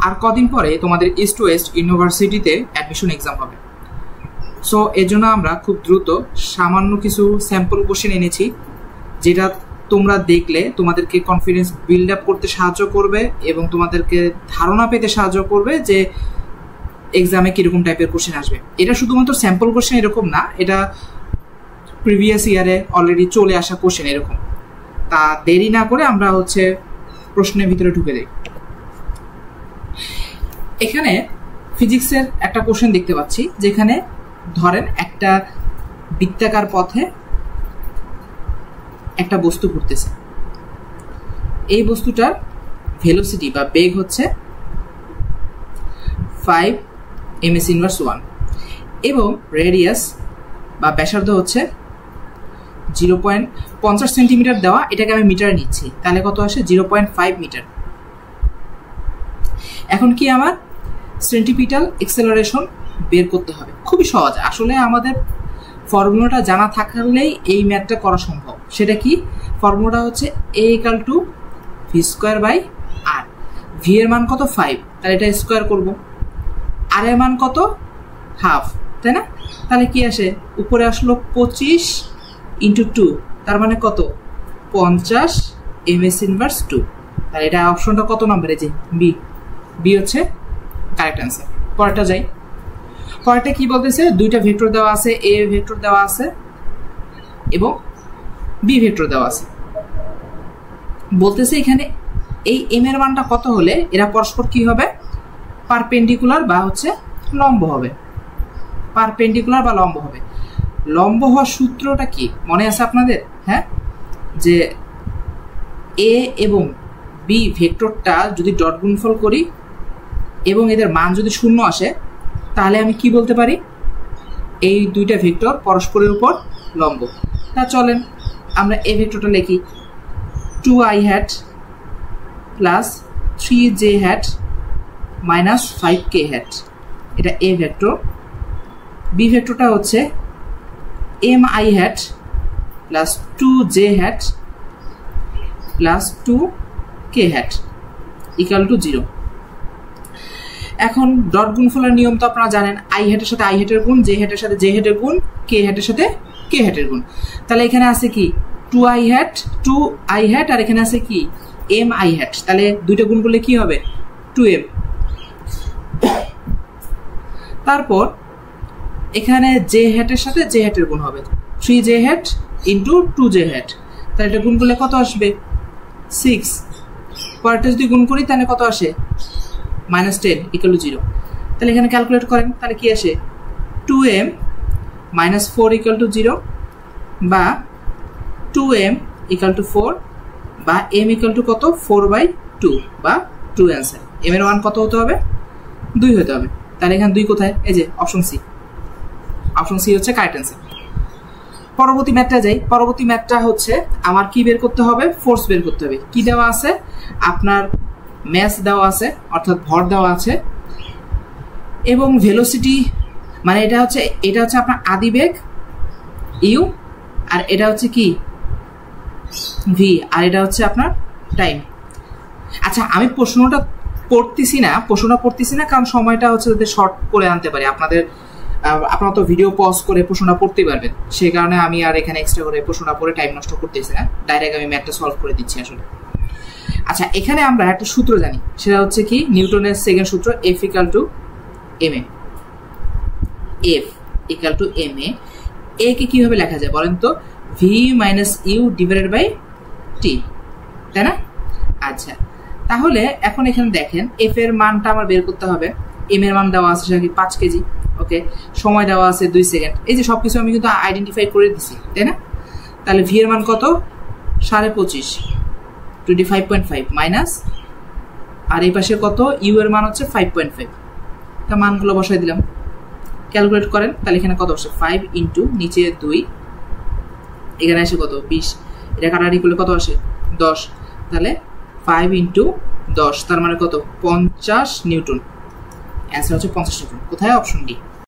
আর কদিন পরে তোমাদের ইস্ট ওয়েস্ট ইউনিভার্সিটিতে অ্যাডমিশন এক্সাম হবে। সো এর জন্য আমরা খুব দ্রুত সামান্য কিছু স্যাম্পল কোশ্চেন এনেছি, যেটা তোমরা দেখলে তোমাদেরকে কনফিডেন্স বিল্ড আপ করতে সাহায্য করবে এবং তোমাদেরকে ধারণা পেতে সাহায্য করবে যে এক্সামে কীরকম টাইপের কোশ্চেন আসবে। এটা শুধুমাত্র স্যাম্পল কোশ্চেন এরকম না, এটা প্রিভিয়াস ইয়ারে অলরেডি চলে আসা কোশ্চেন এরকম। তা দেরি না করে আমরা প্রশ্নের ভিতরে ঢুকে যাই। এখানে ফিজিক্সের একটা কোশ্চেন দেখতে পাচ্ছি, যেখানে ধরেন একটা বৃত্তাকার পথে একটা বস্তু ঘুরতেছে। এই বস্তুটার ভেলোসিটি বা বেগ হচ্ছে 5 ms ইনভার্স 1 এবং রেডিয়াস বা ব্যাসার্ধ হচ্ছে 0.50 সেন্টিমিটার দেওয়া। এটাকে আমি মিটারে নিচ্ছি, তাহলে কত আসে? 0.5 মিটার। এখন কি আমার সেন্টিপিটাল এক্সেলারেশন বের করতে হবে। খুবই সহজ, আসলে আমাদের ফর্মুলাটা জানা থাকলেই এই ম্যাথটা করা সম্ভব। সেটা কি? ফর্মুলাটা হচ্ছে a = v² r। v এর মান কত? 5, তাহলে এটা স্কোয়ার করব। আর এর মান কত? হাফ, তাই না? তাহলে কি আসে? উপরে আসলো 25 × 2, তার মানে কত? 50 ms ইনভার্স 2। তাহলে এটা অপশনটা কত নম্বরে? যে বি। বি হচ্ছে কারেক্ট অ্যান্সার। পরেরটা যাই। পরেরটা কি বলতেছে? দুইটা ভেক্টর দেওয়া আছে, এ ভেক্টর দেওয়া আছে এবং বি ভেক্টর দেওয়া আছে। বলতেছে এখানে এই এম এর মানটা কত হলে এরা পরস্পর কি হবে? পারপেন্ডিকুলার বা লম্ব হবে। পারপেন্ডিকুলার বা লম্ব হবে। লম্ব হওয়ার সূত্রটা কি মনে আছে আপনাদের? হ্যাঁ, যে এ এবং বি ভেক্টরটা যদি ডট গুণফল করি এবং এদের মান যদি 0 আসে, তাহলে আমি কি বলতে পারি? এই দুইটা ভেক্টর পরস্পরের উপর লম্ব। তা চলেন আমরা এই ভেক্টরটা লিখি 2i hat plus 3j hat minus 5k hat। এটা এ ভেক্টর। বি ভেক্টরটা হচ্ছে mi hat plus 2j hat plus 2k hat equal to 0। এখন ডট গুণফলের নিয়ম তো আপনারা জানেন, আই হ্যাটের সাথে আই হ্যাটের গুণ, জে হ্যাটের সাথে জে হ্যাটের গুণ, কে হ্যাটের সাথে কে হ্যাটের গুণ। তাহলে এখানে আছে কি 2i hat আর এখানে আছে কি mi hat। তাহলে দুইটা গুণ করলে কি হবে? 2m। তারপর এখানে জে হ্যাটের সাথে জে হ্যাটের গুণ হবে 3j hat into 2j hat। তাহলে এটা গুণ করলে কত আসবে? 6। পরেরটা যদি গুণ করি তাহলে কত আসে? -10 ইকুয়াল টু 0। তাহলে এখানে ক্যালকুলেট করেন, তাহলে কি আসে? 2m - 4 ইকুয়াল টু 0 বা 2m ইকুয়াল টু 4 বা m ইকুয়াল টু কত? 4/2 বা 2 অ্যান্সার। m এর মান কত হতে হবে? 2 হতে হবে। তাহলে এখানে 2 কোথায়? এই যে অপশন সি। অপশন সি হচ্ছে কারেক্ট অ্যান্সার। পরবর্তী ম্যাথটা যাই। পরবর্তী ম্যাথটা হচ্ছে আমার কি বের করতে হবে? ফোর্স বের করতে হবে। কি দেওয়া আছে? আপনার ম্যাস দেওয়া আছে, অর্থাৎ ভর দেওয়া আছে এবং ভেলোসিটি, মানে এটা হচ্ছে আপনার আদিবেগ ইউ, আর এটা হচ্ছে কি ভি, আর এটা হচ্ছে আপনার টাইম। আচ্ছা, আমি প্রশ্নটা পড়তেছি না কারণ সময়টা যাতে শর্ট করে আনতে পারি। আপনারা তো ভিডিও পজ করে প্রশ্নটা পড়তে পারবেন, সেই কারণে আমি আর এখানে এক্সট্রা করে প্রশ্নটা পড়ে টাইম নষ্ট করতেছি না, ডাইরেক্ট আমি ম্যাথটা সলভ করে দিচ্ছি আসলে। আচ্ছা, এখানে আমরা একটা সূত্র জানি, সেটা হচ্ছে কি নিউটনের সেকেন্ড সূত্র, F = ma। F = ma। a কে কিভাবে লেখা যায় বলেন তো? v - u / t, তাই না? আচ্ছা, তাহলে এখন এখানে দেখেন f এর মানটা আমার বের করতে হবে। m এর মান দেওয়া আছে সেটা কি 5 কেজি। ওকে, সময় দেওয়া আছে 2 সেকেন্ড। এই যে সবকিছু আমি কিন্তু আইডেন্টিফাই করে দিছি, তাই না? তাহলে v এর মান কত? 25.5 25.5 মাইনাস, আর এই পাশে কত? ইউ এর মান হচ্ছে 5.5। তা মানগুলো বসাই দিলাম, ক্যালকুলেট করেন। তাহলে এখানে কত আসে? 5 ইন্টু নিচে 2, এখানে আসে কত? 20। এটা কাটাকাটি করলে কত আসে? 10। তাহলে 5 ইন্টু 10, তার মানে কত? 50 নিউটন। অ্যান্সার হচ্ছে 50 নিউটন। কোথায়? Option D.